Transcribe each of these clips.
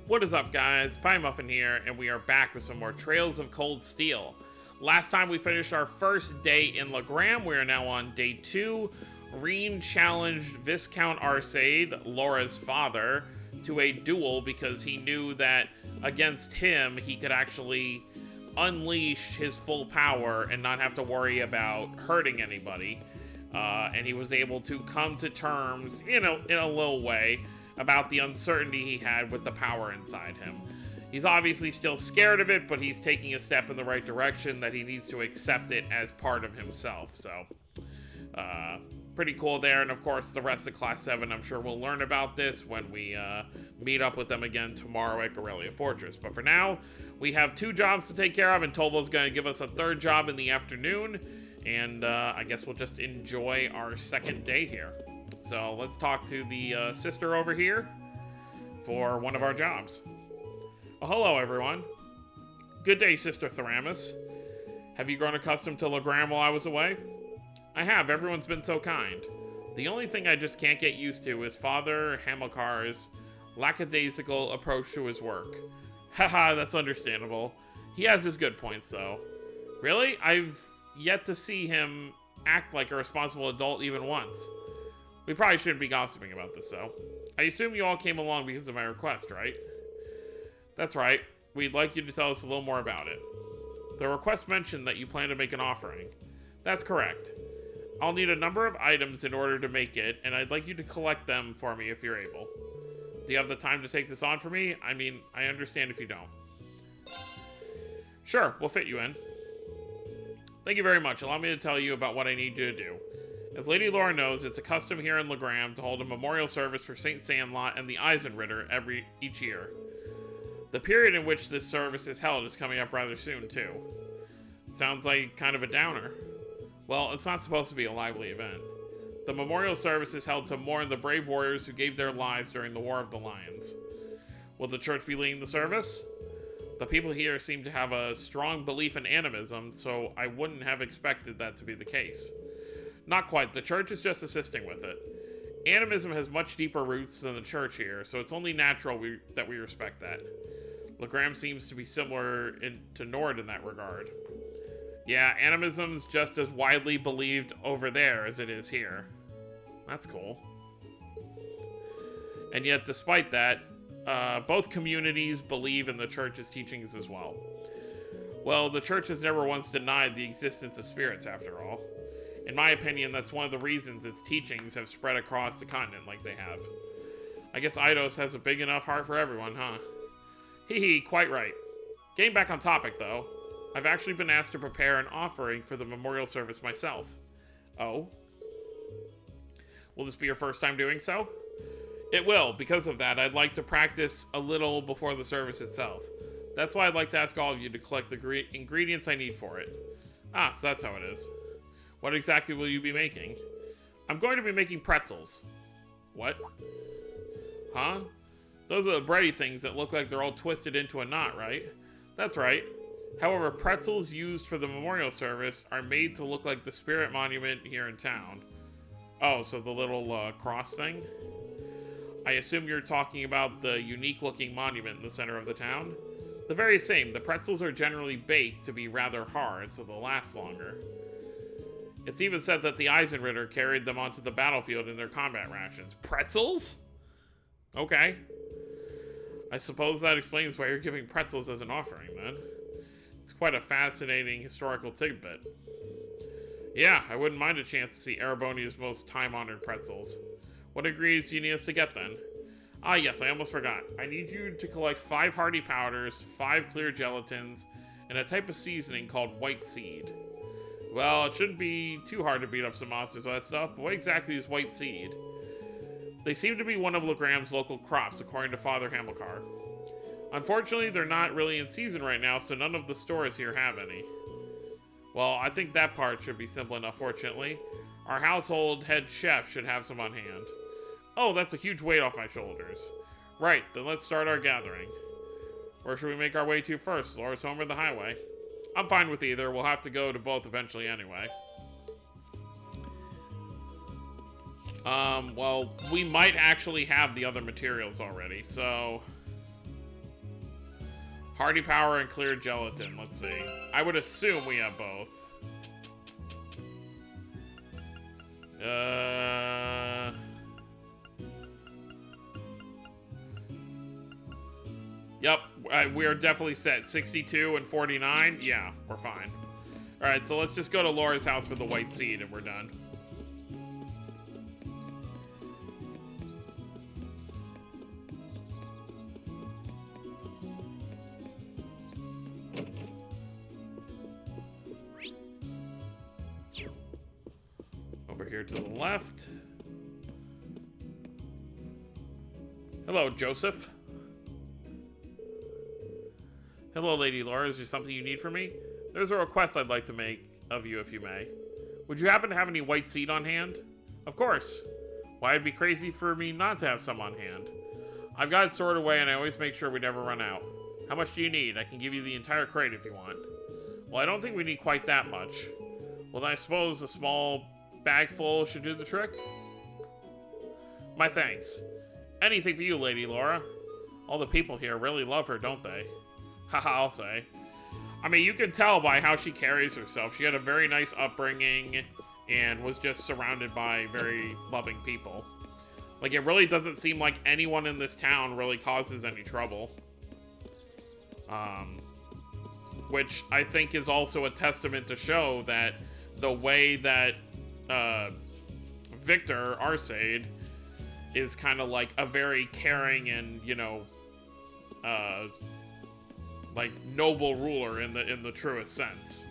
What is up, guys? Pie Muffin here, and we are back with some more Trails of Cold Steel. Last time we finished our first day in Legram, we are now on day 2. Reen challenged Viscount Arcade, Laura's father, to a duel because he knew that against him he could actually unleash his full power and not have to worry about hurting anybody. And he was able to come to terms, in a little way, about the uncertainty he had with the power inside him. He's obviously still scared of it, but he's taking a step in the right direction that he needs to accept it as part of himself. So, pretty cool there. And of course, the rest of Class 7, I'm sure we'll learn about this when we meet up with them again tomorrow at Aurelia Fortress. But for now, we have 2 jobs to take care of, and Tovo's going to give us a 3rd job in the afternoon. And I guess we'll just enjoy our second day here. So let's talk to the sister over here for one of our jobs. Oh, hello, everyone. Good day, Sister Theramis. Have you grown accustomed to Legram while I was away? I have. Everyone's been so kind. The only thing I just can't get used to is Father Hamilcar's lackadaisical approach to his work. Haha, that's understandable. He has his good points, though. Really? I've yet to see him act like a responsible adult even once. We probably shouldn't be gossiping about this, though. I assume you all came along because of my request, right? That's right. We'd like you to tell us a little more about it. The request mentioned that you plan to make an offering. That's correct. I'll need a number of items in order to make it, and I'd like you to collect them for me if you're able. Do you have the time to take this on for me? I mean, I understand if you don't. Sure, we'll fit you in. Thank you very much. Allow me to tell you about what I need you to do. As Lady Laura knows, it's a custom here in Legram to hold a memorial service for Saint Sandlot and the Eisenritter each year. The period in which this service is held is coming up rather soon, too. Sounds like kind of a downer. Well, it's not supposed to be a lively event. The memorial service is held to mourn the brave warriors who gave their lives during the War of the Lions. Will the church be leading the service? The people here seem to have a strong belief in animism, so I wouldn't have expected that to be the case. Not quite. The church is just assisting with it. Animism has much deeper roots than the church here, so it's only natural that we respect that. Legram seems to be similar to Nord in that regard. Yeah, animism's just as widely believed over there as it is here. That's cool. And yet, despite that, both communities believe in the church's teachings as well. Well, the church has never once denied the existence of spirits, after all. In my opinion, that's one of the reasons its teachings have spread across the continent like they have. I guess Eidos has a big enough heart for everyone, huh? Hee, quite right. Getting back on topic, though, I've actually been asked to prepare an offering for the memorial service myself. Oh? Will this be your first time doing so? It will. Because of that, I'd like to practice a little before the service itself. That's why I'd like to ask all of you to collect the ingredients I need for it. Ah, so that's how it is. What exactly will you be making? I'm going to be making pretzels. What? Huh? Those are the bready things that look like they're all twisted into a knot, right? That's right. However, pretzels used for the memorial service are made to look like the spirit monument here in town. Oh, so the little cross thing? I assume you're talking about the unique-looking monument in the center of the town? The very same. The pretzels are generally baked to be rather hard, so they'll last longer. It's even said that the Eisenritter carried them onto the battlefield in their combat rations. Pretzels? Okay. I suppose that explains why you're giving pretzels as an offering, then. It's quite a fascinating historical tidbit. Yeah, I wouldn't mind a chance to see Erebonia's most time-honored pretzels. What ingredients do you need us to get, then? Ah, yes, I almost forgot. I need you to collect 5 hardy powders, 5 clear gelatins, and a type of seasoning called white seed. Well, it shouldn't be too hard to beat up some monsters with that stuff, but what exactly is white seed? They seem to be one of Legram's local crops, according to Father Hamilcar. Unfortunately, they're not really in season right now, so none of the stores here have any. Well, I think that part should be simple enough, fortunately. Our household head chef should have some on hand. Oh, that's a huge weight off my shoulders. Right, then let's start our gathering. Where should we make our way to first, Laura's home or the highway? I'm fine with either. We'll have to go to both eventually anyway. Well, we might actually have the other materials already, so... Hardy power and clear gelatin. Let's see. I would assume we have both. Yep, we're definitely set. 62 and 49. Yeah, we're fine. Alright, so let's just go to Laura's house for the white seed and we're done. Over here to the left. Hello, Joseph. Hello, Lady Laura. Is there something you need from me? There's a request I'd like to make of you, if you may. Would you happen to have any white seed on hand? Of course. Why, it'd be crazy for me not to have some on hand. I've got it stored away, and I always make sure we never run out. How much do you need? I can give you the entire crate if you want. Well, I don't think we need quite that much. Well, I suppose a small bag full should do the trick? My thanks. Anything for you, Lady Laura. All the people here really love her, don't they? Haha, I'll say. I mean, you can tell by how she carries herself. She had a very nice upbringing and was just surrounded by very loving people. Like, it really doesn't seem like anyone in this town really causes any trouble. Which I think is also a testament to show that the way that Victor Arcade is kind of like a very caring and, you know, like noble ruler in the truest sense.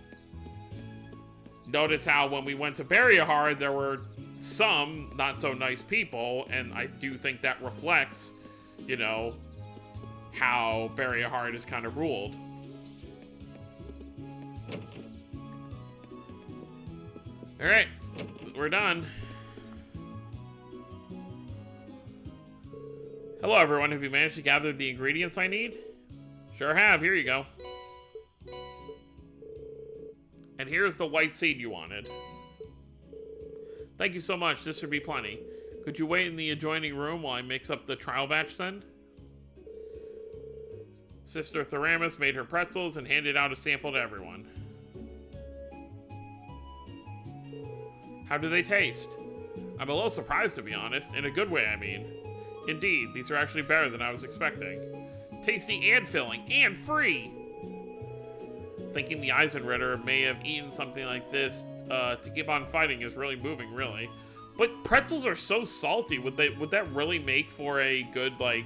Notice how when we went to Barriahard, there were some not so nice people, and I do think that reflects, you know, how Barriahard is kind of ruled. Alright, we're done. Hello everyone, have you managed to gather the ingredients I need? Sure have, here you go. And here's the white seed you wanted. Thank you so much, this should be plenty. Could you wait in the adjoining room while I mix up the trial batch then? Sister Theramis made her pretzels and handed out a sample to everyone. How do they taste? I'm a little surprised, to be honest. In a good way, I mean. Indeed, these are actually better than I was expecting. Tasty and filling, and free! Thinking the Eisenritter may have eaten something like this to keep on fighting is really moving, really. But pretzels are so salty. Would that really make for a good, like,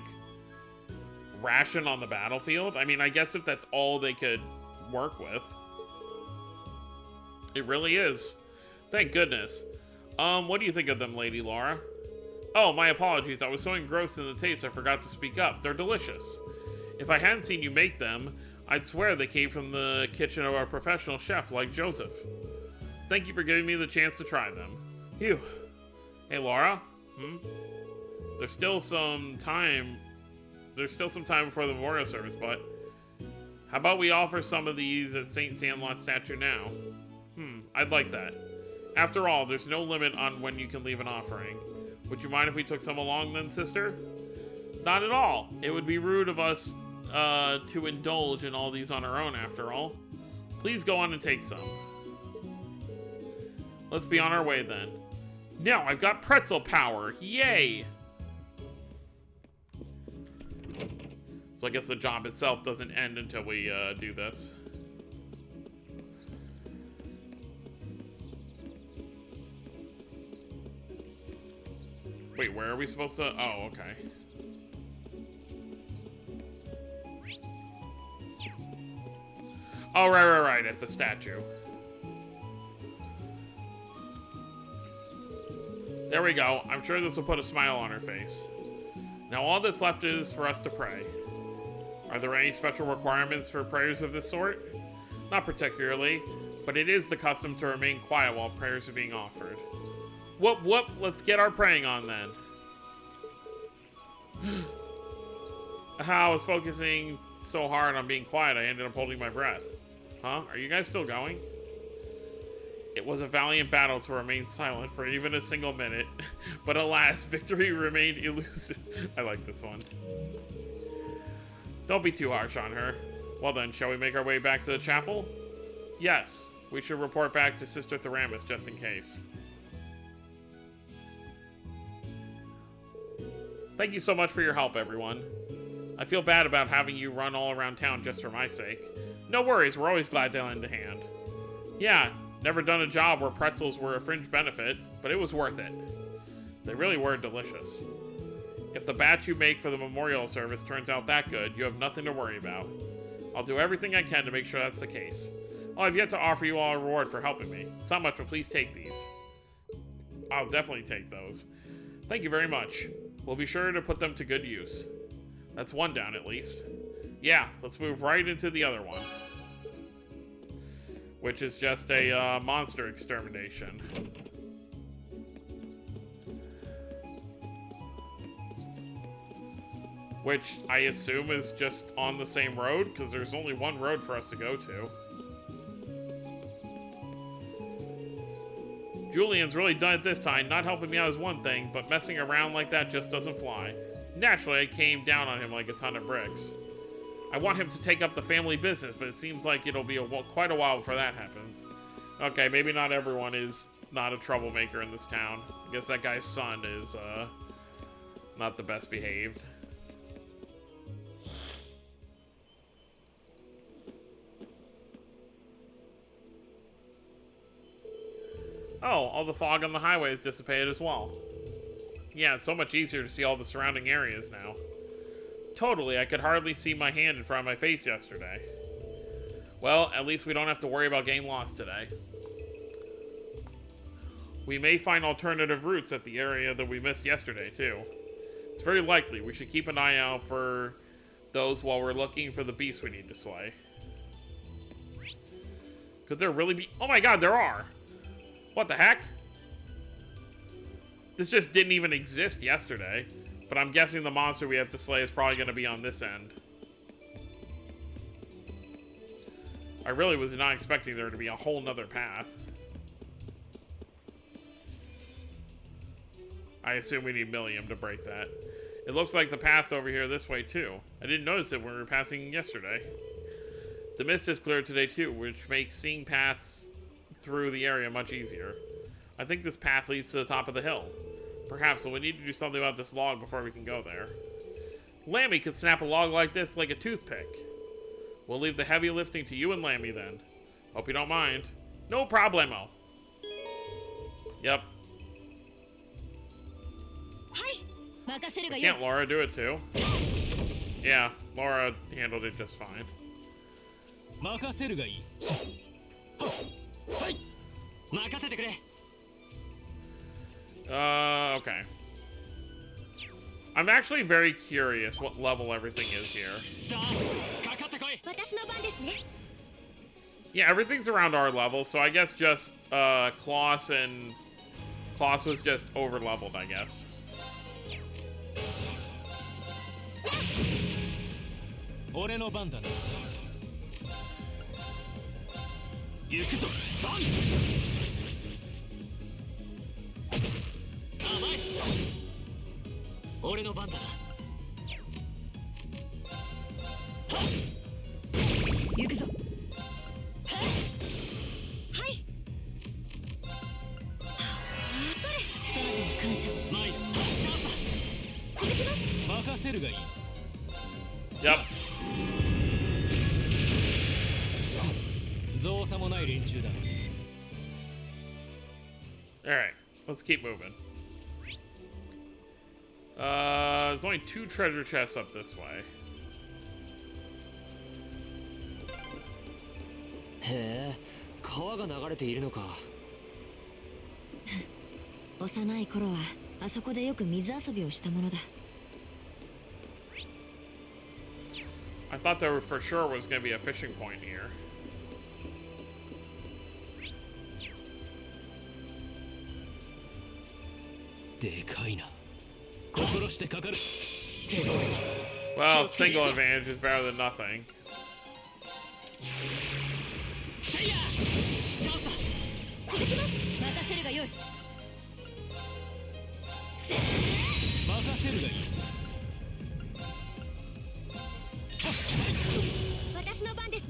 ration on the battlefield? I mean, I guess if that's all they could work with. It really is. Thank goodness. What do you think of them, Lady Laura? Oh, my apologies. I was so engrossed in the taste I forgot to speak up. They're delicious. If I hadn't seen you make them, I'd swear they came from the kitchen of a professional chef like Joseph. Thank you for giving me the chance to try them. Phew. Hey, Laura? There's still some time before the memorial service, but how about we offer some of these at St. Sandlot's statue now? I'd like that. After all, there's no limit on when you can leave an offering. Would you mind if we took some along then, sister? Not at all. It would be rude of us to indulge in all these on our own, after all. Please go on and take some. Let's be on our way then. Now I've got pretzel power. Yay! So I guess the job itself doesn't end until we do this. Wait, where are we supposed to? Oh, okay. Oh, right, at the statue. There we go. I'm sure this will put a smile on her face. Now all that's left is for us to pray. Are there any special requirements for prayers of this sort? Not particularly, but it is the custom to remain quiet while prayers are being offered. Whoop, whoop, let's get our praying on then. I was focusing so hard on being quiet, I ended up holding my breath. Huh? Are you guys still going? It was a valiant battle to remain silent for even a single minute, but alas, victory remained elusive. I like this one. Don't be too harsh on her. Well then, shall we make our way back to the chapel? Yes, we should report back to Sister Theramis just in case. Thank you so much for your help, everyone. I feel bad about having you run all around town just for my sake. No worries, we're always glad to lend a hand. Yeah, never done a job where pretzels were a fringe benefit, but it was worth it. They really were delicious. If the batch you make for the memorial service turns out that good, you have nothing to worry about. I'll do everything I can to make sure that's the case. Oh, I've yet to offer you all a reward for helping me. It's not much, but please take these. I'll definitely take those. Thank you very much. We'll be sure to put them to good use. That's one down, at least. Yeah, let's move right into the other one. Which is just a monster extermination. Which I assume is just on the same road, because there's only one road for us to go to. Julian's really done it this time. Not helping me out is one thing, but messing around like that just doesn't fly. Naturally, I came down on him like a ton of bricks. I want him to take up the family business, but it seems like it'll be quite a while before that happens. Okay, maybe not everyone is not a troublemaker in this town. I guess that guy's son is, not the best behaved. Oh, all the fog on the highway has dissipated as well. Yeah, it's so much easier to see all the surrounding areas now. Totally, I could hardly see my hand in front of my face yesterday. Well, at least we don't have to worry about getting lost today. We may find alternative routes at the area that we missed yesterday, too. It's very likely. We should keep an eye out for those while we're looking for the beasts we need to slay. Could there really be... Oh my god, there are! What the heck? This just didn't even exist yesterday. But I'm guessing the monster we have to slay is probably going to be on this end. I really was not expecting there to be a whole nother path. I assume we need Millium to break that. It looks like the path over here this way too. I didn't notice it when we were passing yesterday. The mist is cleared today too, which makes seeing paths through the area much easier. I think this path leads to the top of the hill. Perhaps, but we need to do something about this log before we can go there. Lammy could snap a log like this like a toothpick. We'll leave the heavy lifting to you and Lammy then. Hope you don't mind. No problemo. Yep. Can't Laura do it too? Yeah, Laura handled it just fine. Okay. I'm actually very curious what level everything is here. Yeah, everything's around our level, so I guess just Klaus was just over leveled, I guess. Yep. Alright, let's keep moving. There's only 2 treasure chests up this way. へえ、川が流れているのか。幼い頃はあそこでよく水遊びをしたものだ。I thought there for sure was going to be a fishing point here. Well, single advantage is better than nothing.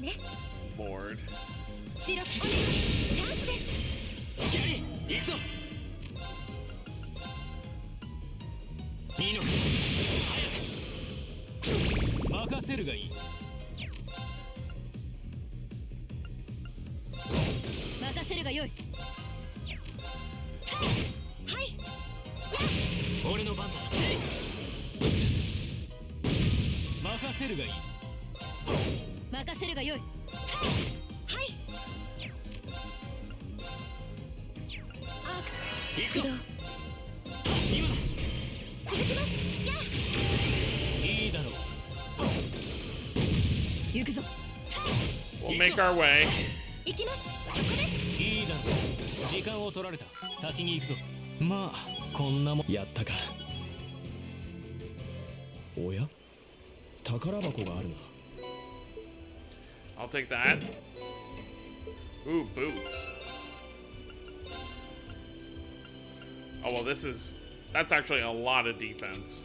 ね。 Lord. 白くお願い。チャンスです。キャリー行くぞ。いいのか。早く任せるがいい。任せるがよい。はい。俺の番だ。任せるがいい。任せるがよい。はい。アークス行くぞ。起動。今だ。続きます。やいいだろう。行くぞ。 We'll make our way. 行きます。そこです。いいだろう。時間を取られた。先に行くぞ。まあこんなもんやったか。おや宝箱があるな。 I'll take that. Ooh, boots. Oh, well, that's actually a lot of defense.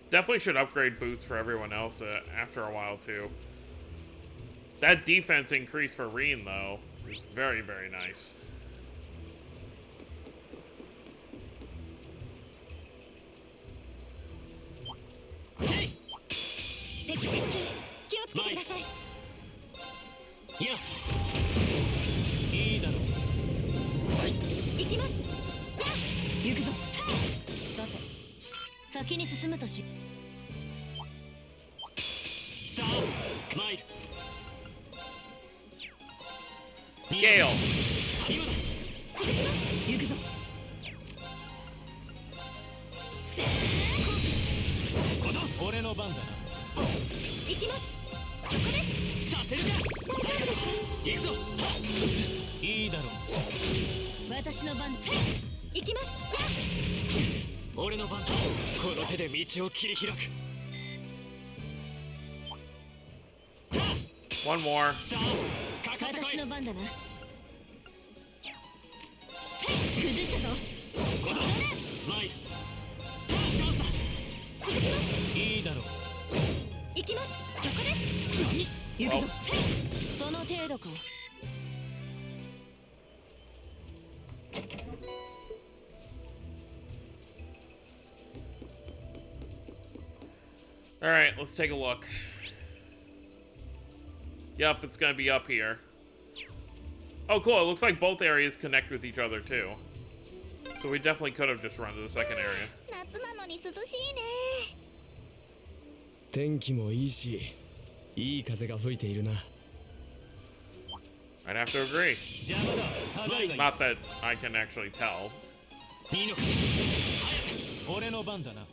Definitely should upgrade boots for everyone else after a while, too. That defense increase for Reen, though, is very, very nice. Hey! 敵接近。気をつけてください。いやいいだろう。行きます。行くぞ。さて、先に進むとし。さあ参る。 Gale! 今だ。行くぞ。俺の番だな。行きます。そこです。させるか。大丈夫ですか。行くぞ。いいだろう。私の番。行きます。俺の番だ。この手で道を切り開く。 One more. さあかかってこい。私の番だな。崩したぞ。参る。チャンスだ。続きます。いいだろう。行きます。そこです。行くぞ。その程度か。 Alright, let's take a look. Yep, it's gonna be up here. Oh, cool. It looks like both areas connect with each other, too. So we definitely could have just run to the second area. 夏なのに涼しいね。天気もいいし、いい風が吹いているな。 I'd have to agree. 邪魔だ。下がりがいい。 Not that I can actually tell. いいのか。早く。俺の番だな。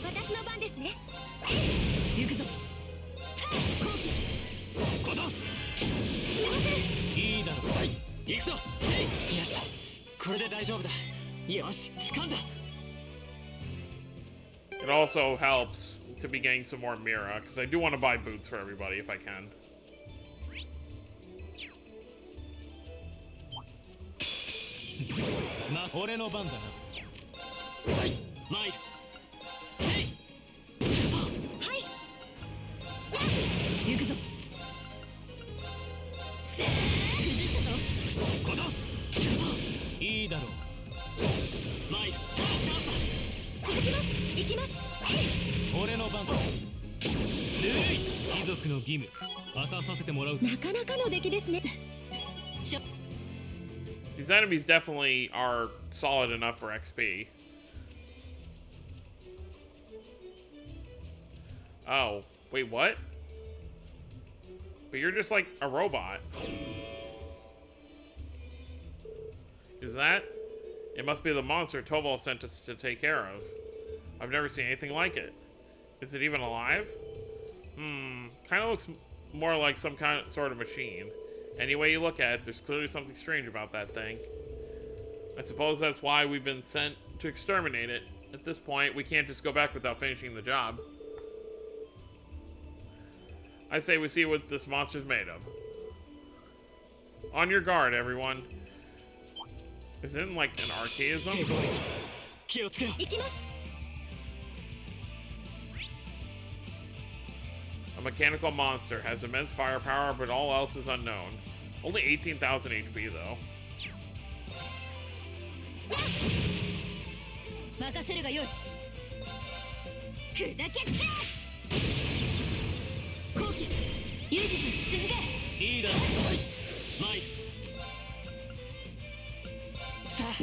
私の番ですね。行くぞ。この。すみません。いいだろう。行くぞ。よし。これで大丈夫だ。よし、掴んだ。 It also helps to be getting some more Mira, because I do want to buy boots for everybody if I can. 俺の番だな。参る。はい。行くぞ。崩したぞ。この。いいだろう。参る。チャンスだ。続きます。行きます。俺の番だ。ルイ貴族の義務果たさせてもらう。なかなかの出来ですね。 These enemies definitely are solid enough for XP. Oh, wait, what? But you're just like a robot. Is that? It must be the monster Toval sent us to take care of. I've never seen anything like it. Is it even alive? Kind of looks more like some sort of machine. Any way you look at it, there's clearly something strange about that thing. I suppose that's why we've been sent to exterminate it. At this point, we can't just go back without finishing the job. I say we see what this monster's made of. On your guard, everyone. Is it in like an archaism? 気をつけろ。行きます。 A mechanical monster has immense firepower, but all else is unknown. Only 18,000 HP, though. 任せるがよい。砕けちゃえ。後期ユージス続け。いいだろう。マイル。さあ任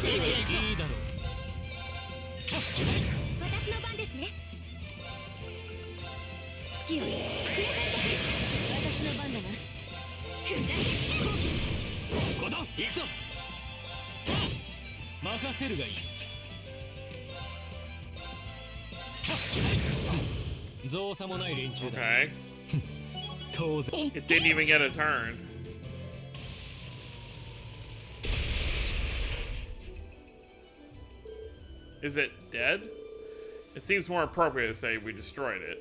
せるがいいだろう。私の番ですね。月をくれさいと私の番だな。砕けちゃえ。コトン行くぞ。任せるがいい。造作もない連中だ。 Okay. 当然。 It didn't even get a turn. Is it dead? It seems more appropriate to say we destroyed it.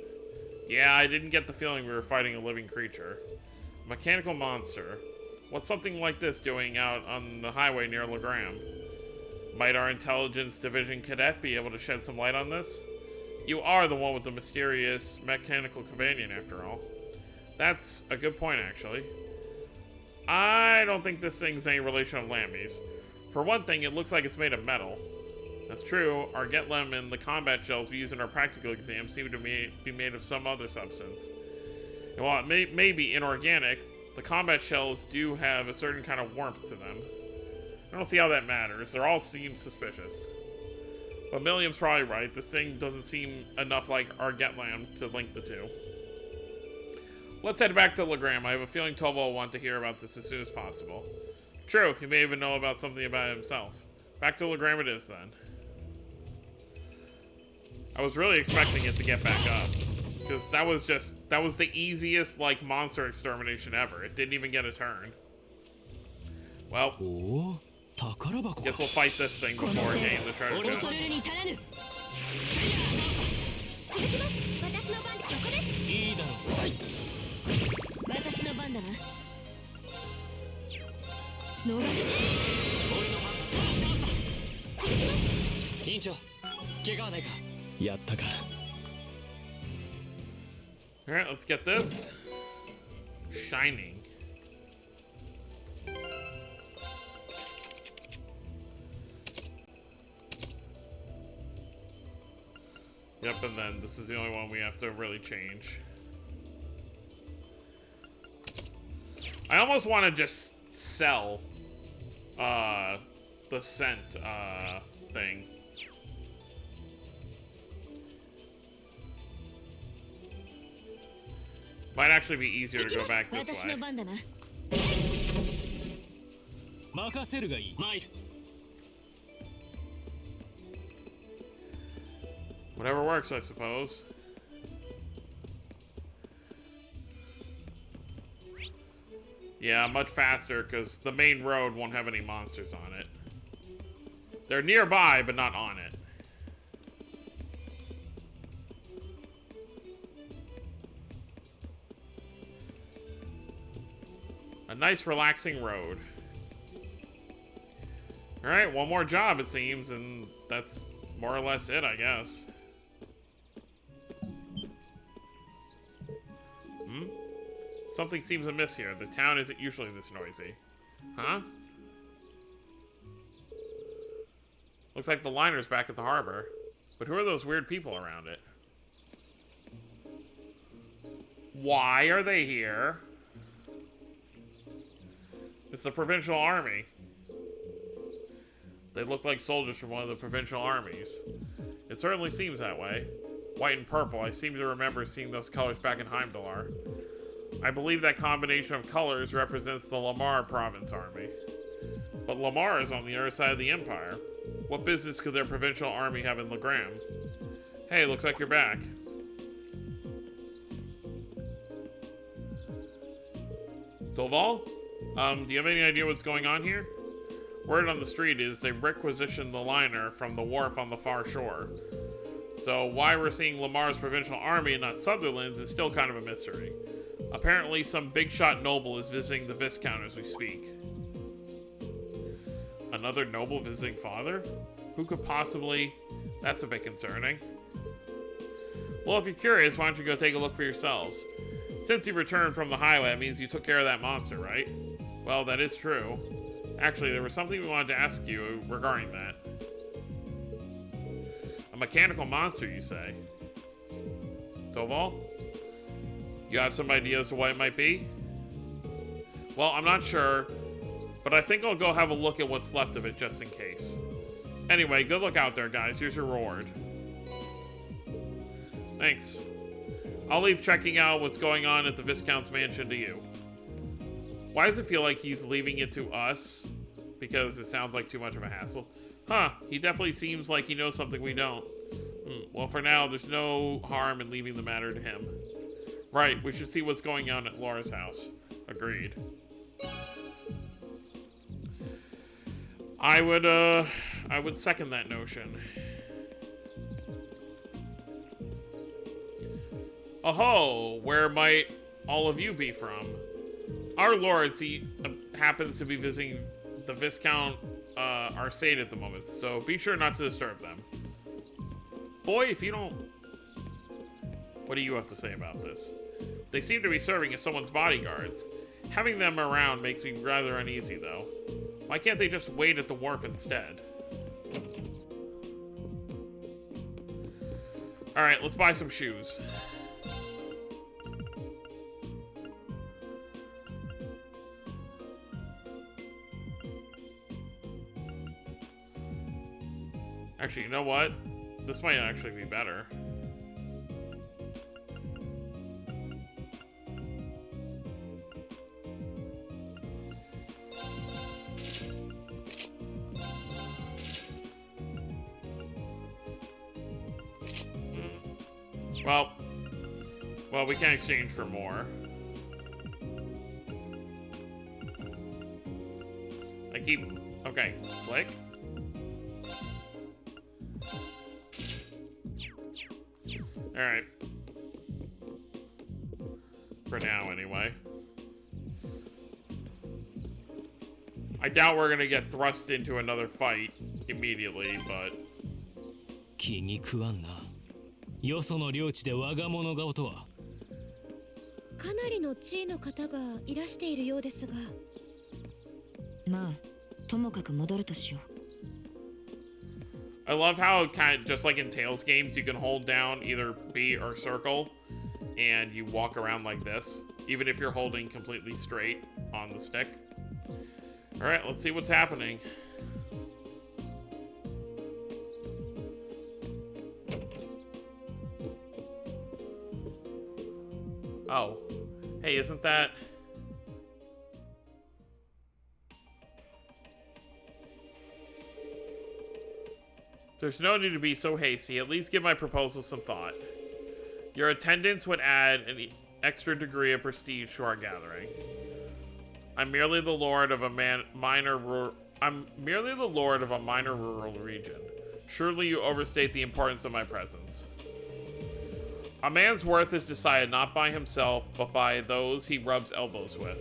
Yeah, I didn't get the feeling we were fighting a living creature. A mechanical monster. What's something like this doing out on the highway near Legram? Might our intelligence division cadet be able to shed some light on this? You are the one with the mysterious mechanical companion, after all. That's a good point, actually. I don't think this thing's any relation of Lambie's. For one thing, it looks like it's made of metal. That's true, our Getlem and the combat shells we use in our practical exams seem to be made of some other substance. And while it may be inorganic, the combat shells do have a certain kind of warmth to them. I don't see how that matters. They all seem suspicious. But Milliam's probably right. This thing doesn't seem enough like our Getlem to link the two. Let's head back to Legram. I have a feeling Tovo will want to hear about this as soon as possible. True, he may even know about something about it himself. Back to Legram it is then. I was really expecting it to get back up. Because that was the easiest, like, monster extermination ever. It didn't even get a turn. Well, おお、宝箱。 guess we'll fight this thing before getting the treasure 恐 chest. れるに足らぬ。続きます。私の番でそこです。いいだろう。私の番だな。逃れて。俺の番だ。チャンスだ。続きます。委員長、怪我はないか。やったか。 Alright, let's get this. Shining. Yep, and then this is the only one we have to really change. I almost want to just sell the scent thing. Might actually be easier to go back this 私の way. 番だな。任せるがいい。マイル。 Whatever works, I suppose. Yeah, much faster, because the main road won't have any monsters on it. They're nearby, but not on it. A nice, relaxing road. Alright, one more job, it seems, and that's more or less it, I guess. Something seems amiss here. The town isn't usually this noisy. Huh? Looks like the liner's back at the harbor. But who are those weird people around it? Why are they here? It's the provincial army. They look like soldiers from one of the provincial armies. It certainly seems that way. White and purple, I seem to remember seeing those colors back in Heimdallar. I believe that combination of colors represents the Lamar province army. But Lamar is on the other side of the empire. What business could their provincial army have in Legram? Hey, looks like you're back. Dolval? Do you have any idea what's going on here? Word on the street is they requisitioned the liner from the wharf on the far shore. So why we're seeing Lamar's provincial army and not Sutherland's is still kind of a mystery. Apparently some big shot noble is visiting the Viscount as we speak. Another noble visiting father? Who could possibly? That's a bit concerning. Well, if you're curious, why don't you go take a look for yourselves? Since you returned from the highway, it means you took care of that monster, right? Well, that is true. Actually, there was something we wanted to ask you regarding that. A mechanical monster, you say? Toval? You have some idea as to what it might be? Well, I'm not sure, but I think I'll go have a look at what's left of it just in case. Anyway, good luck out there, guys. Here's your reward. Thanks. I'll leave checking out what's going on at the Viscount's mansion to you. Why does it feel like he's leaving it to us? Because it sounds like too much of a hassle. Huh, he definitely seems like he knows something we don't. Well, for now, there's no harm in leaving the matter to him. Right, we should see what's going on at Laura's house. Agreed. I would second that notion. Oh, where might all of you be from? Our lord, happens to be visiting the Viscount Arcade at the moment, so be sure not to disturb them. Boy, if you don't... What do you have to say about this? They seem to be serving as someone's bodyguards. Having them around makes me rather uneasy, though. Why can't they just wait at the wharf instead? Alright, let's buy some shoes. Actually, you know what? This might actually be better. Well, we can't exchange for more. Okay, click. Alright. For now, anyway. I doubt we're gonna get thrust into another fight immediately, but... 気に食わんな。よその領地で我が物顔とは。かなりの地位の方がいらしているようですが。まあ、ともかく戻るとしよう。I love how just like in Tales games, you can hold down either B or circle, and you walk around like this, even if you're holding completely straight on the stick. All right, let's see what's happening. Oh, hey, isn't that... There's no need to be so hasty. At least give my proposal some thought. Your attendance would add an extra degree of prestige to our gathering. I'm merely the lord of a minor rural region. Surely you overstate the importance of my presence. A man's worth is decided not by himself, but by those he rubs elbows with.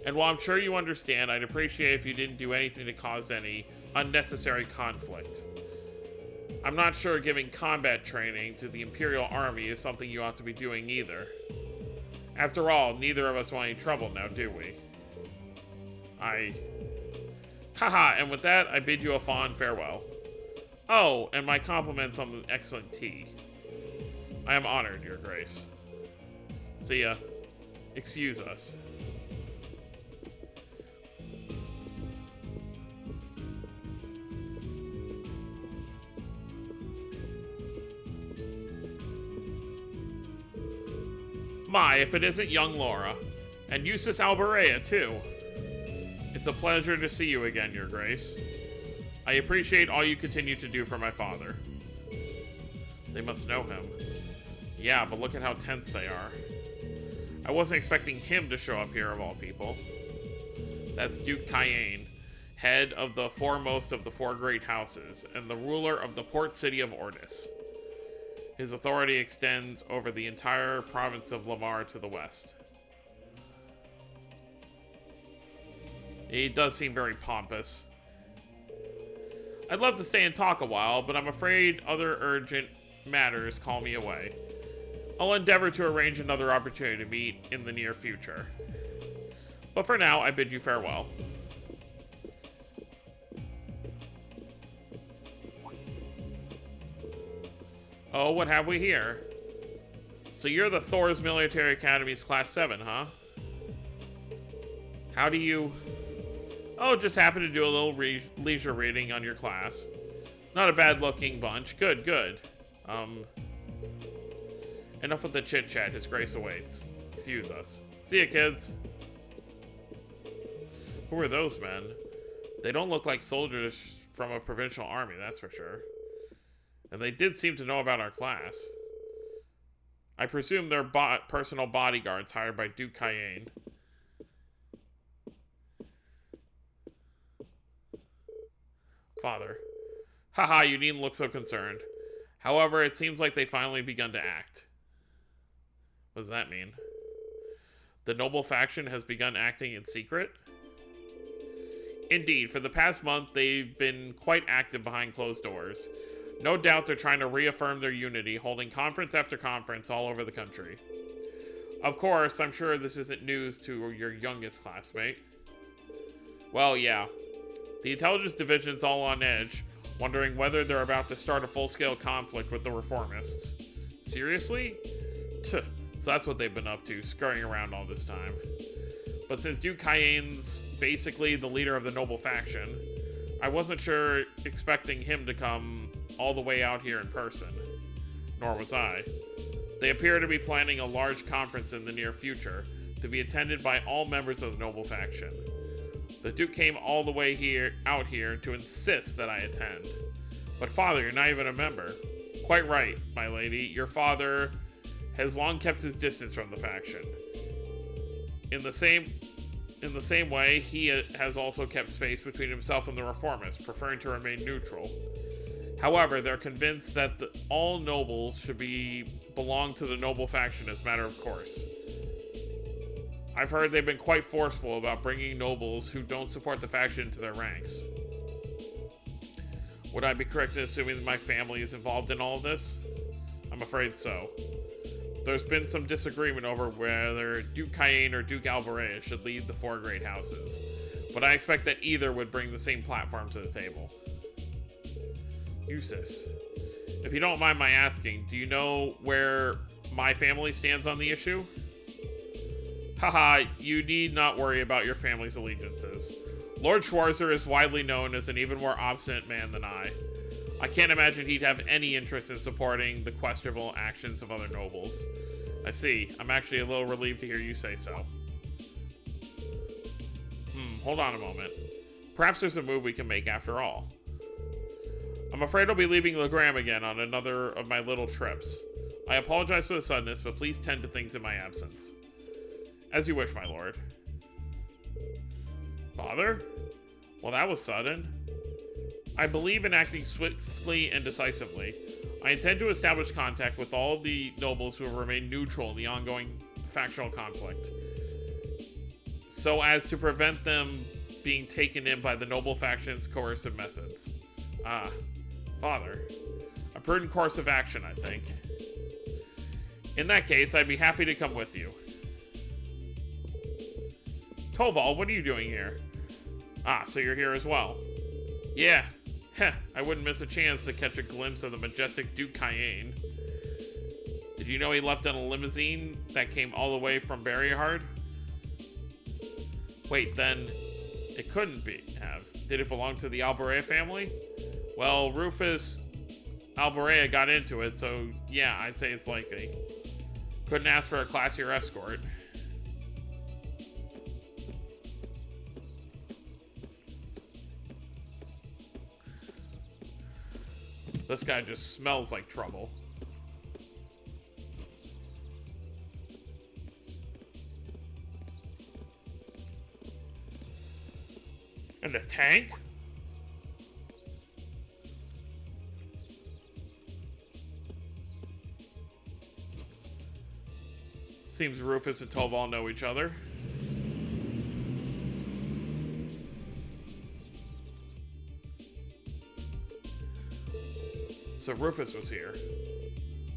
And while I'm sure you understand, I'd appreciate if you didn't do anything to cause any unnecessary conflict. I'm not sure giving combat training to the Imperial Army is something you ought to be doing either. After all, neither of us want any trouble now, do we? Haha, and with that, I bid you a fond farewell. Oh, and my compliments on the excellent tea. I am honored, Your Grace. See ya. Excuse us. My, if it isn't young Laura. And Eustace Alberea, too. It's a pleasure to see you again, Your Grace. I appreciate all you continue to do for my father. They must know him. Yeah, but look at how tense they are. I wasn't expecting him to show up here, of all people. That's Duke Cayenne, head of the foremost of the four great houses, and the ruler of the port city of Ordis. His authority extends over the entire province of Lamar to the west. He does seem very pompous. I'd love to stay and talk a while, but I'm afraid other urgent matters call me away. I'll endeavor to arrange another opportunity to meet in the near future. But for now, I bid you farewell. Oh, what have we here? So you're the Thor's Military Academy's Class 7, huh? How do you... Oh, just happened to do a little leisure reading on your class. Not a bad-looking bunch. Good, good. Enough with the chit-chat. His Grace awaits. Excuse us. See ya, kids. Who are those men? They don't look like soldiers from a provincial army, that's for sure. And they did seem to know about our class. I presume they're personal bodyguards hired by Duke Cayenne. Father. Haha, you needn't look so concerned. However, it seems like they finally begun to act. What does that mean? The noble faction has begun acting in secret? Indeed, for the past month, they've been quite active behind closed doors. No doubt they're trying to reaffirm their unity, holding conference after conference all over the country. Of course, I'm sure this isn't news to your youngest classmate. Well, yeah. The intelligence division's all on edge, wondering whether they're about to start a full-scale conflict with the reformists. Seriously? Tuh. So that's what they've been up to, scurrying around all this time. But since Duke Cayenne's basically the leader of the noble faction, I wasn't sure expecting him to come all the way out here in person. Nor was I. They appear to be planning a large conference in the near future, to be attended by all members of the noble faction. The Duke came all the way out here to insist that I attend. But Father, you're not even a member. Quite right, my lady. Your father has long kept his distance from the faction. In the same way, he has also kept space between himself and the reformists, preferring to remain neutral. However, they're convinced that all nobles should belong to the noble faction as a matter of course. I've heard they've been quite forceful about bringing nobles who don't support the faction into their ranks. Would I be correct in assuming that my family is involved in all of this? I'm afraid so. There's been some disagreement over whether Duke Cayenne or Duke Alborea should lead the four great houses, but I expect that either would bring the same platform to the table. Eustace, if you don't mind my asking, do you know where my family stands on the issue? Haha, you need not worry about your family's allegiances. Lord Schwarzer is widely known as an even more obstinate man than I. I can't imagine he'd have any interest in supporting the questionable actions of other nobles. I see. I'm actually a little relieved to hear you say so. Hold on a moment. Perhaps there's a move we can make after all. I'm afraid I'll be leaving Legram again on another of my little trips. I apologize for the suddenness, but please tend to things in my absence. As you wish, my lord. Father? Well, that was sudden. I believe in acting swiftly and decisively. I intend to establish contact with all the nobles who have remained neutral in the ongoing factional conflict, so as to prevent them being taken in by the noble faction's coercive methods. Ah, Father. A prudent course of action, I think. In that case, I'd be happy to come with you. Toval, what are you doing here? Ah, so you're here as well. Yeah. Heh, I wouldn't miss a chance to catch a glimpse of the majestic Duke Cayenne. Did you know he left in a limousine that came all the way from Barryhard? Wait, then it couldn't have. Did it belong to the Alborea family? Well, Rufus Alborea got into it, so yeah, I'd say it's likely. Couldn't ask for a classier escort. This guy just smells like trouble. And a tank? Seems Rufus and Toval know each other. So Rufus was here.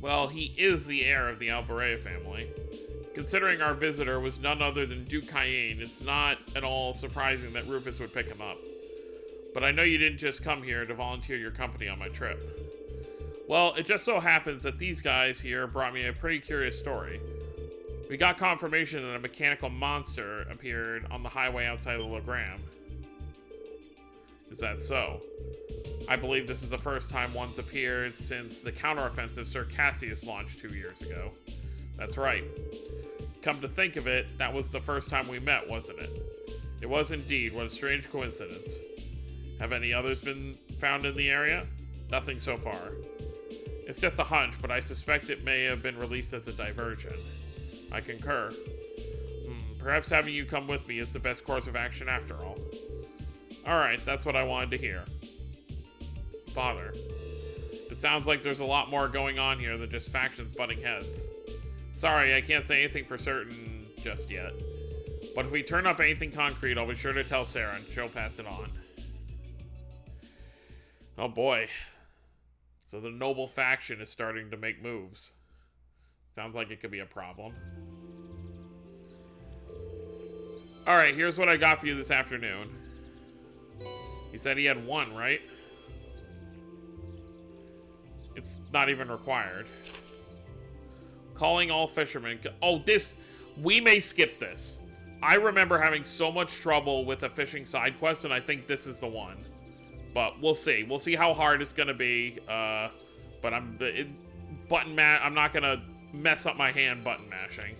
Well, he is the heir of the Alberea family. Considering our visitor was none other than Duke Cayenne, it's not at all surprising that Rufus would pick him up. But I know you didn't just come here to volunteer your company on my trip. Well, it just so happens that these guys here brought me a pretty curious story. We got confirmation that a mechanical monster appeared on the highway outside of Legram. Is that so? I believe this is the first time one's appeared since the counteroffensive Sir Cassius launched 2 years ago. That's right. Come to think of it, that was the first time we met, wasn't it? It was indeed. What a strange coincidence. Have any others been found in the area? Nothing so far. It's just a hunch, but I suspect it may have been released as a diversion. I concur. Perhaps having you come with me is the best course of action after all. Alright, that's what I wanted to hear. Father, it sounds like there's a lot more going on here than just factions butting heads. Sorry, I can't say anything for certain just yet. But if we turn up anything concrete, I'll be sure to tell Sarah and she'll pass it on. Oh boy. So the noble faction is starting to make moves. Sounds like it could be a problem. Alright, here's what I got for you this afternoon. He said he had one, right? It's not even required. Calling all fishermen. Oh, this... We may skip this. I remember having so much trouble with a fishing side quest, and I think this is the one. But we'll see. We'll see how hard it's gonna be. But I'm not gonna mess up my hand button mashing.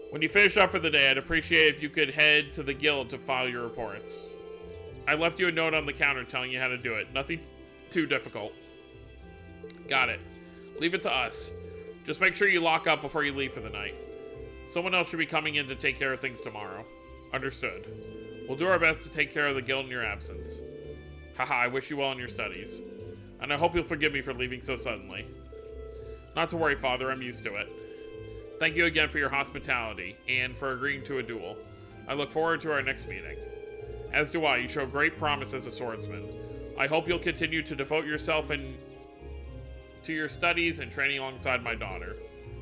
When you finish up for the day, I'd appreciate if you could head to the guild to file your reports. I left you a note on the counter telling you how to do it. Nothing too difficult. Got it. Leave it to us. Just make sure you lock up before you leave for the night. Someone else should be coming in to take care of things tomorrow. Understood. We'll do our best to take care of the guild in your absence. Haha, I wish you well in your studies. And I hope you'll forgive me for leaving so suddenly. Not to worry, Father, I'm used to it. Thank you again for your hospitality, and for agreeing to a duel. I look forward to our next meeting. As do I, you show great promise as a swordsman. I hope you'll continue to devote yourself to your studies and training alongside my daughter.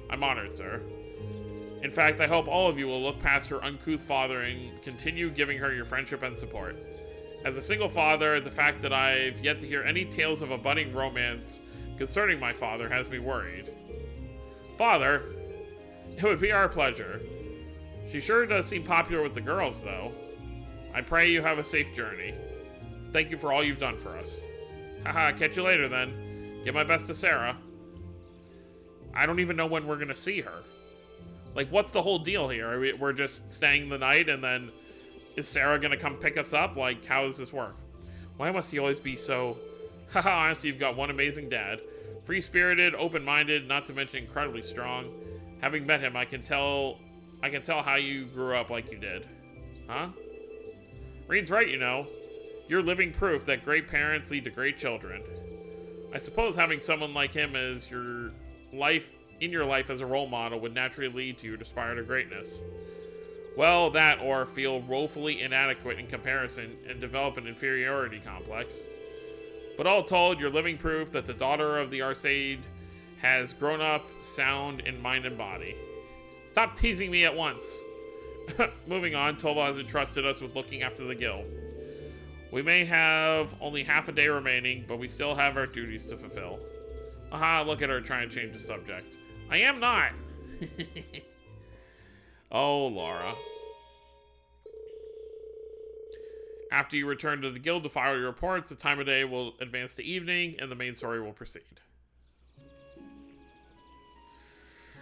I'm honored, sir. In fact, I hope all of you will look past her uncouth father and continue giving her your friendship and support. As a single father, the fact that I've yet to hear any tales of a budding romance concerning my father has me worried. Father, it would be our pleasure. She sure does seem popular with the girls, though. I pray you have a safe journey. Thank you for all you've done for us. Haha, catch you later then. Give my best to Sarah. I don't even know when we're gonna see her. Like, what's the whole deal here? We're just staying the night and then is Sarah gonna come pick us up? Like, how does this work? Why must he always be so... Haha, honestly, you've got one amazing dad. Free-spirited, open-minded, not to mention incredibly strong. Having met him, I can tell how you grew up like you did. Huh? Reed's right, you know. You're living proof that great parents lead to great children. I suppose having someone like him as in your life as a role model would naturally lead you to aspire to greatness. Well, that or feel woefully inadequate in comparison and develop an inferiority complex. But all told, you're living proof that the daughter of the Arcade has grown up sound in mind and body. Stop teasing me at once. Moving on, Tova has entrusted us with looking after the guild. We may have only half a day remaining, but we still have our duties to fulfill. Aha, look at her trying to change the subject. I am not! Oh, Laura. After you return to the guild to file your reports, the time of day will advance to evening, and the main story will proceed.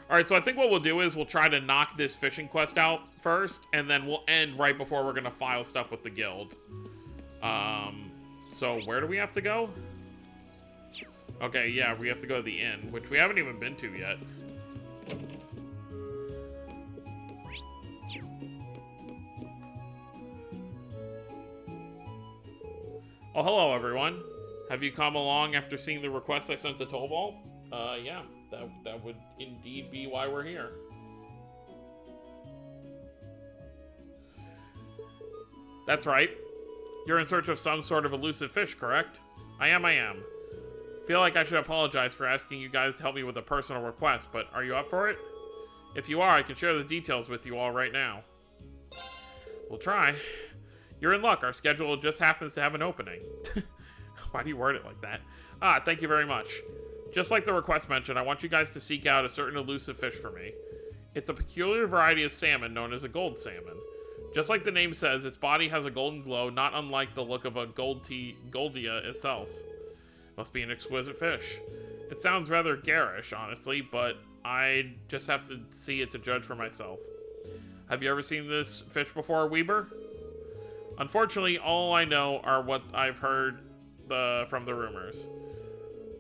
Alright, so I think what we'll do is we'll try to knock this fishing quest out first, and then we'll end right before we're going to file stuff with the guild. So where do we have to go? Okay, yeah, we have to go to the inn, which we haven't even been to yet. Oh, hello, everyone. Have you come along after seeing the request I sent to Tolval? Yeah, that would indeed be why we're here. That's right. You're in search of some sort of elusive fish, correct? I am. Feel like I should apologize for asking you guys to help me with a personal request, but are you up for it? If you are, I can share the details with you all right now. We'll try. You're in luck. Our schedule just happens to have an opening. Why do you word it like that? Thank you very much. Just like the request mentioned, I want you guys to seek out a certain elusive fish for me. It's a peculiar variety of salmon known as a gold salmon. Just like the name says, its body has a golden glow, not unlike the look of a Goldia itself. Must be an exquisite fish. It sounds rather garish, honestly, but I just have to see it to judge for myself. Have you ever seen this fish before, Weber? Unfortunately, all I know are what I've heard from the rumors.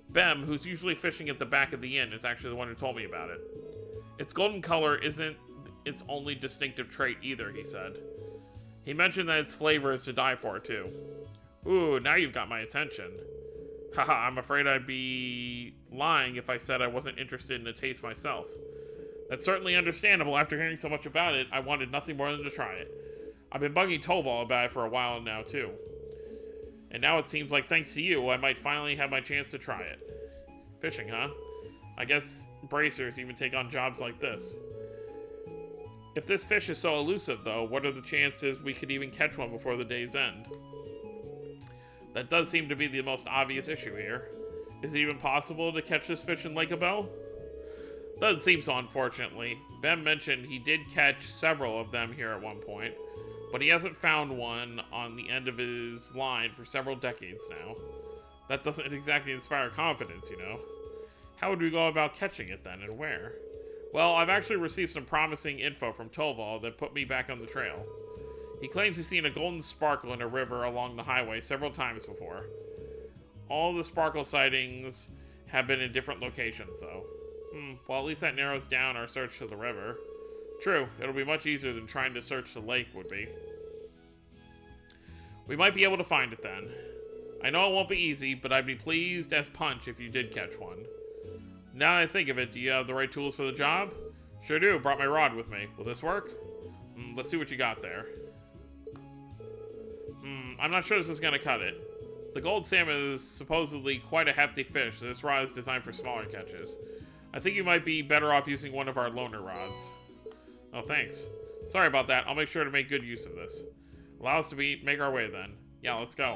Bem, who's usually fishing at the back of the inn, is actually the one who told me about it. Its golden color isn't its only distinctive trait either, he said. He mentioned that its flavor is to die for, too. Ooh, now you've got my attention. Haha, I'm afraid I'd be lying if I said I wasn't interested in a taste myself. That's certainly understandable. After hearing so much about it, I wanted nothing more than to try it. I've been bugging Toval about it for a while now, too. And now it seems like thanks to you, I might finally have my chance to try it. Fishing, huh? I guess bracers even take on jobs like this. If this fish is so elusive, though, what are the chances we could even catch one before the day's end? That does seem to be the most obvious issue here. Is it even possible to catch this fish in Lake Abel? Doesn't seem so, unfortunately. Ben mentioned he did catch several of them here at one point, but he hasn't found one on the end of his line for several decades now. That doesn't exactly inspire confidence, you know. How would we go about catching it then, and where? Well, I've actually received some promising info from Toval that put me back on the trail. He claims he's seen a golden sparkle in a river along the highway several times before. All the sparkle sightings have been in different locations, though. Well, at least that narrows down our search to the river. True, it'll be much easier than trying to search the lake would be. We might be able to find it then. I know it won't be easy, but I'd be pleased as punch if you did catch one. Now that I think of it, do you have the right tools for the job? Sure do, brought my rod with me. Will this work? Let's see what you got there. I'm not sure this is gonna cut it. The gold salmon is supposedly quite a hefty fish, so this rod is designed for smaller catches. I think you might be better off using one of our loaner rods. Oh, thanks. Sorry about that. I'll make sure to make good use of this. Allow us to make our way then. Yeah, let's go.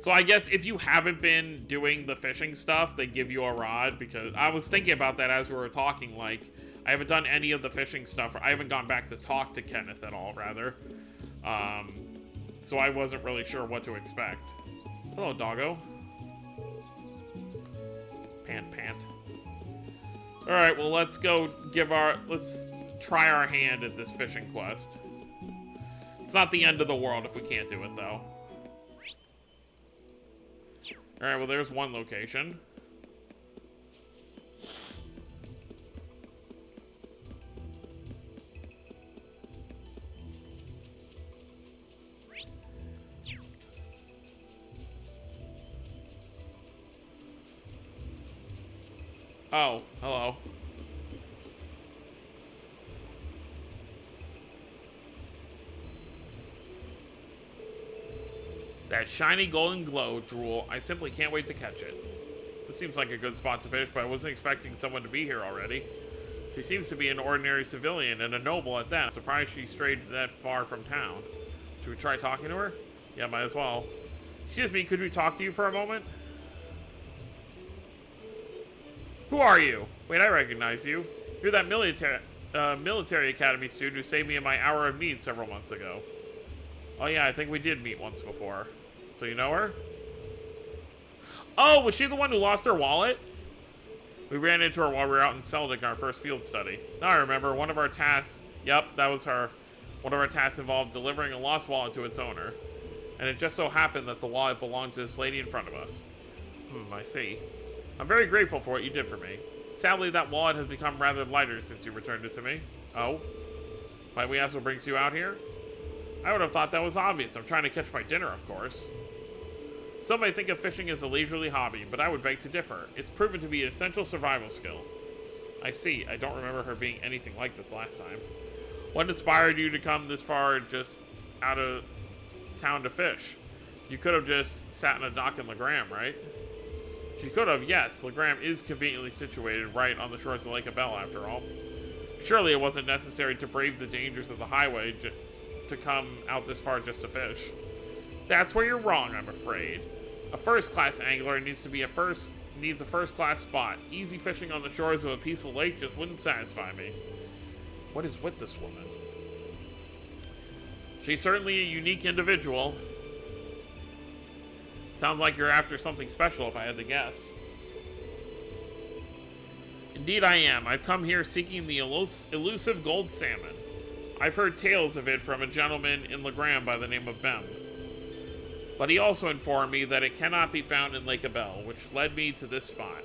So I guess if you haven't been doing the fishing stuff, they give you a rod, because I was thinking about that as we were talking, like, I haven't done any of the fishing stuff. I haven't gone back to talk to Kenneth at all, rather. So I wasn't really sure what to expect. Hello, doggo. Pant. Alright, well, let's try our hand at this fishing quest. It's not the end of the world if we can't do it, though. Alright, well, there's one location. Oh, hello. That shiny golden glow, Drool. I simply can't wait to catch it. This seems like a good spot to fish, but I wasn't expecting someone to be here already. She seems to be an ordinary civilian, and a noble at that. I'm surprised she strayed that far from town. Should we try talking to her? Yeah, might as well. Excuse me, could we talk to you for a moment? Who are you? Wait, I recognize you. You're that military academy student who saved me in my hour of need several months ago. Oh yeah, I think we did meet once before. So you know her? Oh, was she the one who lost her wallet? We ran into her while we were out in Seldick on our first field study. Now I remember, one of our tasks... Yep, that was her. One of our tasks involved delivering a lost wallet to its owner. And it just so happened that the wallet belonged to this lady in front of us. I see. I'm very grateful for what you did for me. Sadly, that wallet has become rather lighter since you returned it to me. Oh? Might we ask what brings you out here? I would have thought that was obvious. I'm trying to catch my dinner, of course. Some may think of fishing as a leisurely hobby, but I would beg to differ. It's proven to be an essential survival skill. I see. I don't remember her being anything like this last time. What inspired you to come this far just out of town to fish? You could have just sat in a dock in Legram, right? She could have, yes. Legram is conveniently situated right on the shores of Lake Abel, after all. Surely it wasn't necessary to brave the dangers of the highway to come out this far just to fish. That's where you're wrong, I'm afraid. A first-class angler needs a first-class spot. Easy fishing on the shores of a peaceful lake just wouldn't satisfy me. What is with this woman? She's certainly a unique individual. Sounds like you're after something special, if I had to guess. Indeed I am. I've come here seeking the elusive gold salmon. I've heard tales of it from a gentleman in Legram by the name of Bem. But he also informed me that it cannot be found in Lake Abel, which led me to this spot.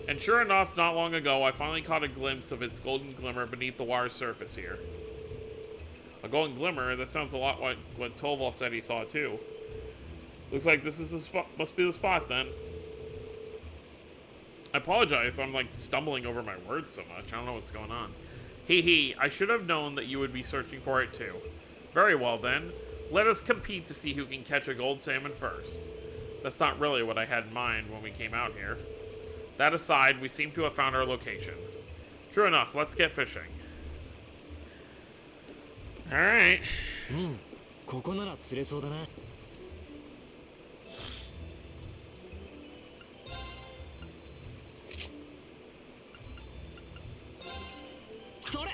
And sure enough, not long ago, I finally caught a glimpse of its golden glimmer beneath the water's surface here. A golden glimmer? That sounds a lot like what Toval said he saw too. Looks like this is the spot. Must be the spot then. I apologize, I'm like stumbling over my words so much. I don't know what's going on. Hee, I should have known that you would be searching for it too. Very well then. Let us compete to see who can catch a gold salmon first. That's not really what I had in mind when we came out here. That aside, we seem to have found our location. True enough, let's get fishing. Alright. ここなら釣れそうだな。それ。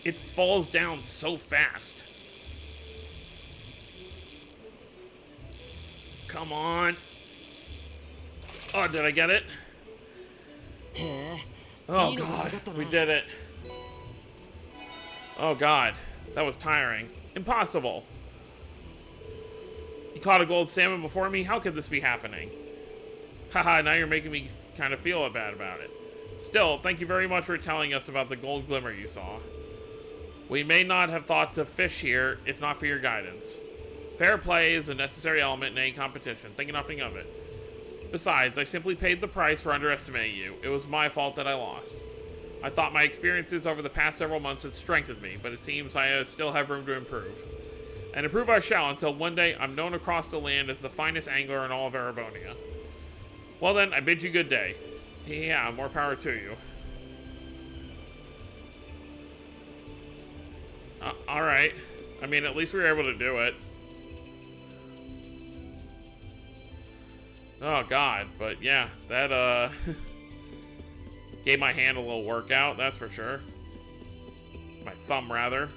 It falls down so fast. Come on. Oh, did I get it? Oh god, we did it. Oh god, that was tiring. Impossible. You caught a gold salmon before me? How could this be happening? Haha, now you're making me kind of feel bad about it. Still, thank you very much for telling us about the gold glimmer you saw. We may not have thought to fish here if not for your guidance. Fair play is a necessary element in any competition. Think nothing of it. Besides, I simply paid the price for underestimating you. It was my fault that I lost. I thought my experiences over the past several months had strengthened me, but it seems I still have room to improve. And improve I shall until one day I'm known across the land as the finest angler in all of Erebonia. Well then, I bid you good day. Yeah, more power to you. Alright. I mean, at least we were able to do it. Oh god, but yeah, that gave my hand a little workout, that's for sure. My thumb, rather.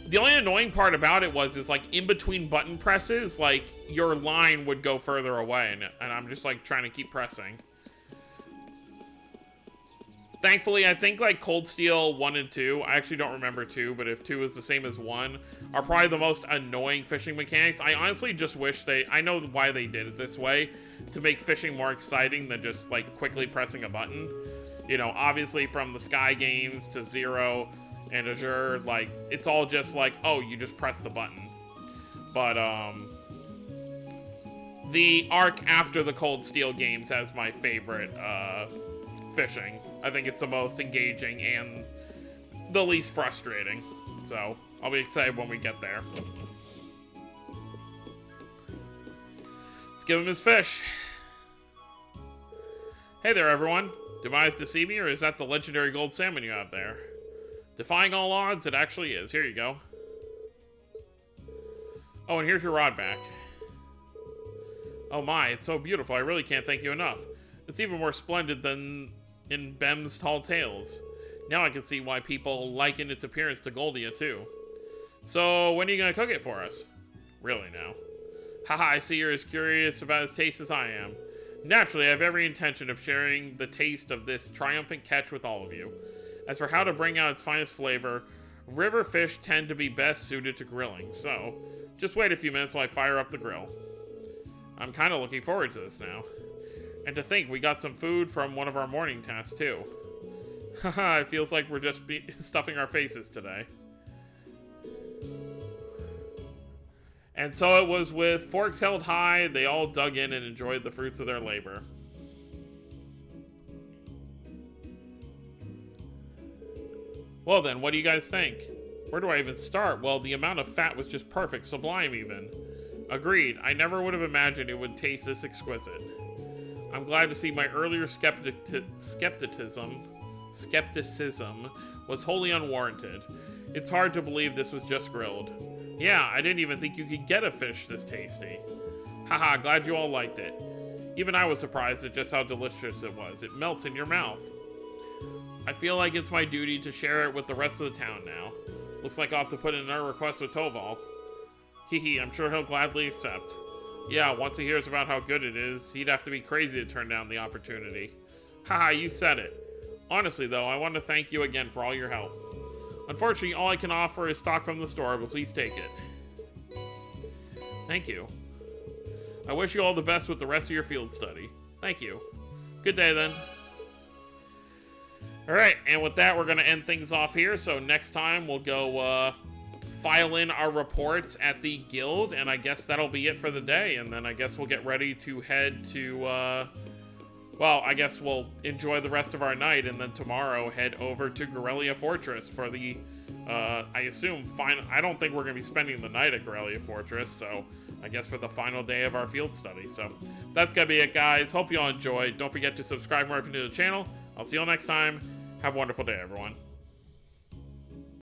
The only annoying part about it is like in between button presses, like your line would go further away, and I'm just like trying to keep pressing. Thankfully, I think like Cold Steel 1 and 2, I actually don't remember 2, but if 2 is the same as 1, are probably the most annoying fishing mechanics. I honestly just wish I know why they did it this way, to make fishing more exciting than just like quickly pressing a button. You know, obviously from the Sky games to Zero and Azure, like, it's all just like, oh, you just press the button. But, the arc after the Cold Steel games has my favorite, fishing. I think it's the most engaging and the least frustrating. So, I'll be excited when we get there. Let's give him his fish. Hey there, everyone. Do my eyes deceive me, or is that the legendary gold salmon you have there? Defying all odds, it actually is. Here you go. Oh, and here's your rod back. Oh my, it's so beautiful. I really can't thank you enough. It's even more splendid than in Bem's Tall Tales. Now I can see why people liken its appearance to Goldia, too. So, when are you gonna cook it for us? Really, now. Haha, I see you're as curious about its taste as I am. Naturally, I have every intention of sharing the taste of this triumphant catch with all of you. As for how to bring out its finest flavor, river fish tend to be best suited to grilling, so just wait a few minutes while I fire up the grill. I'm kind of looking forward to this now. And to think, we got some food from one of our morning tasks, too. Haha, it feels like we're just stuffing our faces today. And so it was with forks held high, they all dug in and enjoyed the fruits of their labor. Well then, what do you guys think? Where do I even start? Well, the amount of fat was just perfect, sublime even. Agreed, I never would have imagined it would taste this exquisite. I'm glad to see my earlier skepticism was wholly unwarranted. It's hard to believe this was just grilled. Yeah, I didn't even think you could get a fish this tasty. Haha, glad you all liked it. Even I was surprised at just how delicious it was. It melts in your mouth. I feel like it's my duty to share it with the rest of the town now. Looks like I'll have to put in a request with Toval. Hehe, I'm sure he'll gladly accept. Yeah, once he hears about how good it is, he'd have to be crazy to turn down the opportunity. Haha, you said it. Honestly though, I want to thank you again for all your help. Unfortunately, all I can offer is stock from the store, but please take it. Thank you. I wish you all the best with the rest of your field study. Thank you. Good day then. Alright, and with that, we're going to end things off here. So next time, we'll go file in our reports at the guild, and I guess that'll be it for the day. And then I guess we'll get ready to head to, well, I guess we'll enjoy the rest of our night, and then tomorrow head over to Guerrilla Fortress for the, I assume, I don't think we're going to be spending the night at Guerrilla Fortress, so I guess for the final day of our field study. So that's going to be it, guys. Hope you all enjoyed. Don't forget to subscribe more if you're new to the channel. I'll see you all next time. Have a wonderful day, everyone.